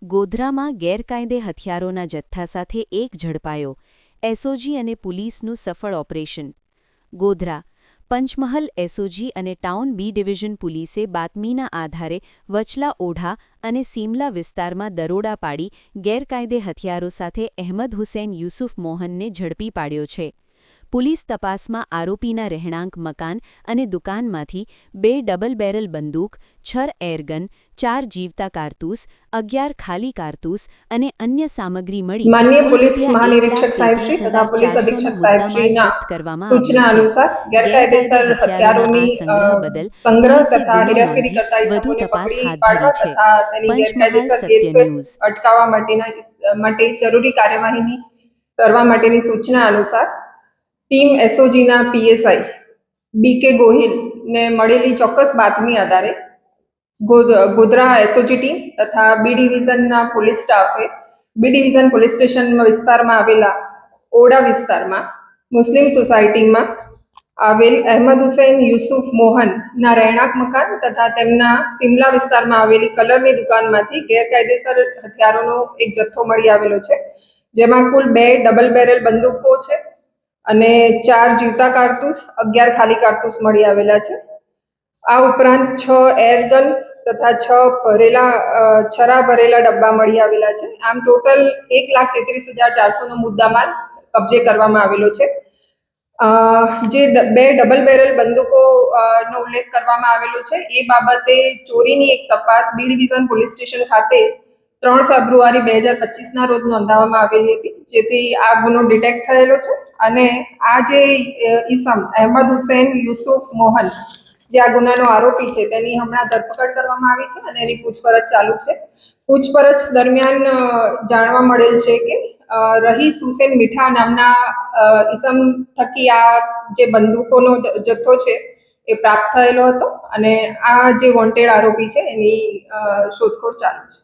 ગોધરામાં ગેરકાયદે હથિયારોના જથ્થા સાથે એક ઝડપાયો. એસઓજી અને પોલીસનું સફળ ઓપરેશન. ગોધરા પંચમહલ એસઓજી અને ટાઉન બી ડિવિઝન પોલીસે બાતમીના આધારે વચલા ઓઢા અને સીમલા વિસ્તારમાં દરોડા પાડી ગેરકાયદે હથિયારો સાથે અહેમદ હુસૈન યુસુફ મોહનને ઝડપી પાડ્યો છે. પોલીસ તપાસમાં આરોપીના રહેણાંક મકાન અને દુકાનમાંથી 2 ડબલ બેરલ બંદૂક, 6 એરગન, 4 જીવતા કારતૂસ, 11 ખાલી કારતૂસ અને અન્ય સામગ્રી મળી માનનીય પોલીસ મહાનિરીક્ષક સાહેબ શ્રી તથા પોલીસ અધિક્ષક સાહેબ શ્રીના સૂચના અનુસાર ગેરકાયદેસર હથિયારોની સંગ્રહ તથા હેરાફેરી કરતા ઇસમોને પકડી પાડવા તથા તેની ગેરકાયદેસર હેરફેર અટકાવવા માટે જરૂરી કાર્યવાહી કરવા માટેની સૂચના અનુસાર ટીમ એસઓજીના પીએસઆઈ બીકે ગોહિલને મળેલી ચોક્કસ બાતમી આધારે ગોધરા એસઓજી ટીમ તથા બી ડિવિઝનના પોલીસ સ્ટાફે બી ડિવિઝન પોલીસ સ્ટેશન વિસ્તારમાં આવેલા ઓડા વિસ્તારમાં મુસ્લિમ સોસાયટીમાં આવેલ અહેમદ હુસૈન યુસુફ મોહનના રહેણાંક મકાન તથા તેમના સિમલા વિસ્તારમાં આવેલી કલરની દુકાનમાંથી ગેરકાયદેસર હથિયારોનો એક જથ્થો મળી આવેલો છે, જેમાં કુલ 2 ડબલ બેરલ બંદૂકો છે અને 4 જીવતા કારતૂસ, 11 ખાલી કારતૂસ મળી આવેલા છે. આ ઉપરાંત 6 એરગન તથા 6 છરા ભરેલા ડબ્બા મળી આવેલા છે. આમ ટોટલ 1,33,400 નો મુદ્દામાલ કબજે કરવામાં આવેલો છે. જે 2 ડબલ બેરલ બંદૂકો નો ઉલ્લેખ કરવામાં આવેલો છે એ બાબતે ચોરીની એક તપાસ બી ડિવિઝન પોલીસ સ્ટેશન ખાતે 3 ફેબ્રુઆરી 2025ના રોજ નોંધાવવામાં આવેલી હતી, જેથી આ ગુનો ડિટેક્ટ થયેલો છે. અને આ જે ઈસમ અહેમદ હુસૈન યુસુફ મોહન જે આ ગુનાનો આરોપી છે તેની હમણાં ધરપકડ કરવામાં આવી છે અને એની પૂછપરછ ચાલુ છે. પૂછપરછ દરમિયાન જાણવા મળેલ છે કે રહીસ હુસેન મીઠા નામના ઈસમ થકી આ જે બંદૂકોનો જથ્થો છે એ પ્રાપ્ત થયેલો હતો અને આ જે વોન્ટેડ આરોપી છે એની શોધખોળ ચાલુ છે.